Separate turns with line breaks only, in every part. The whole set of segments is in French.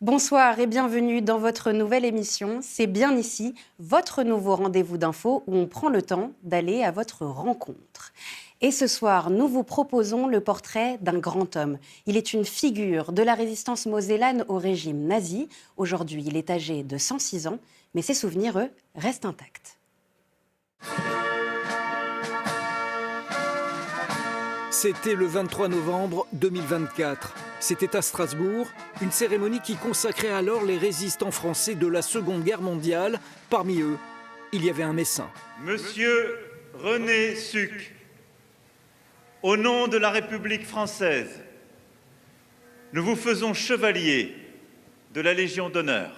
Bonsoir et bienvenue dans votre nouvelle émission C'est bien ici, votre nouveau rendez-vous d'infos où on prend le temps d'aller à votre rencontre. Et ce soir, nous vous proposons le portrait d'un grand homme. Il est une figure de la résistance mosellane au régime nazi. Aujourd'hui, il est âgé de 106 ans, mais ses souvenirs, eux, restent intacts.
C'était le 23 novembre 2024. C'était à Strasbourg, une cérémonie qui consacrait alors les résistants français de la Seconde Guerre mondiale. Parmi eux, il y avait un Messin.
Monsieur René Sucre, au nom de la République française, nous vous faisons chevalier de la Légion d'honneur.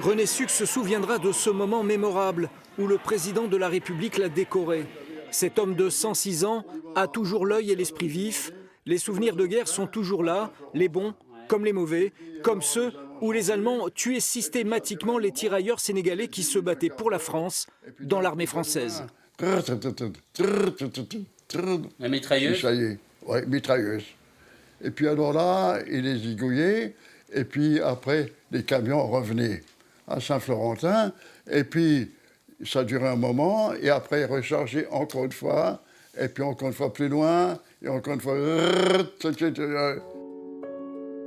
René Sucre se souviendra de ce moment mémorable où le président de la République l'a décoré. Cet homme de 106 ans a toujours l'œil et l'esprit vif. Les souvenirs de guerre sont toujours là, les bons comme les mauvais, comme ceux où les Allemands tuaient systématiquement les tirailleurs sénégalais qui se battaient pour la France dans l'armée française.
La mitrailleuse ?
Oui, mitrailleuse. Et puis alors là, il les zigouillait, et puis après, les camions revenaient à Saint-Florentin, et puis ça durait un moment, et après, rechargeaient encore une fois, et puis encore une fois plus loin, et encore une fois...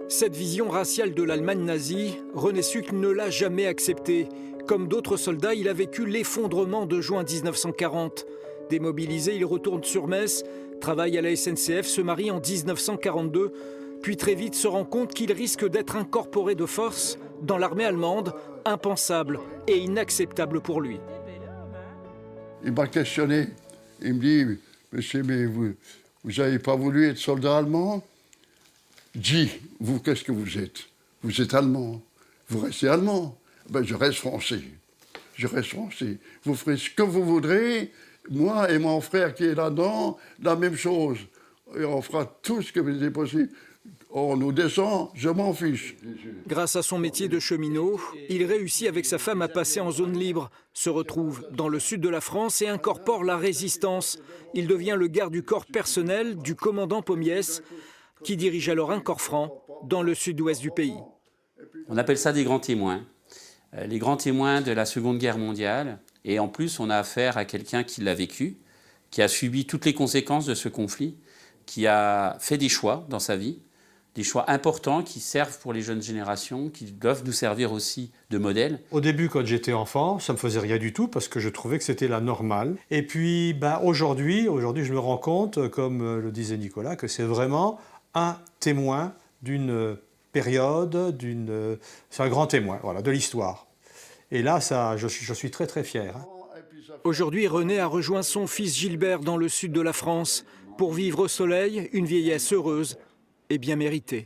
Cette vision raciale de l'Allemagne nazie, René Sucre ne l'a jamais acceptée. Comme d'autres soldats, il a vécu l'effondrement de juin 1940. Démobilisé, il retourne sur Metz, travaille à la SNCF, se marie en 1942, puis très vite se rend compte qu'il risque d'être incorporé de force dans l'armée allemande, impensable et inacceptable pour lui.
Il m'a questionné, il me dit, monsieur, mais vous n'avez pas voulu être soldat allemand ? Dis, vous, qu'est-ce que vous êtes ? Vous êtes allemand, vous restez allemand. Ben, je reste français. Je reste français. Vous ferez ce que vous voudrez, moi et mon frère qui est là-dedans, la même chose. Et on fera tout ce que c'est possible. On nous descend, je m'en fiche.
Grâce à son métier de cheminot, il réussit avec sa femme à passer en zone libre, se retrouve dans le sud de la France et incorpore la résistance. Il devient le garde du corps personnel du commandant Pommiès, qui dirige alors un corps franc dans le sud-ouest du pays.
On appelle ça des grands témoins. Les grands témoins de la Seconde Guerre mondiale. Et en plus, on a affaire à quelqu'un qui l'a vécu, qui a subi toutes les conséquences de ce conflit, qui a fait des choix dans sa vie, des choix importants qui servent pour les jeunes générations, qui doivent nous servir aussi de modèle.
Au début, quand j'étais enfant, ça ne me faisait rien du tout parce que je trouvais que c'était la normale. Et puis aujourd'hui, je me rends compte, comme le disait Nicolas, que c'est vraiment un témoin d'une période, c'est un grand témoin de l'histoire. Et là, je suis très très fier.
Aujourd'hui, René a rejoint son fils Gilbert dans le sud de la France pour vivre au soleil une vieillesse heureuse et bien méritée.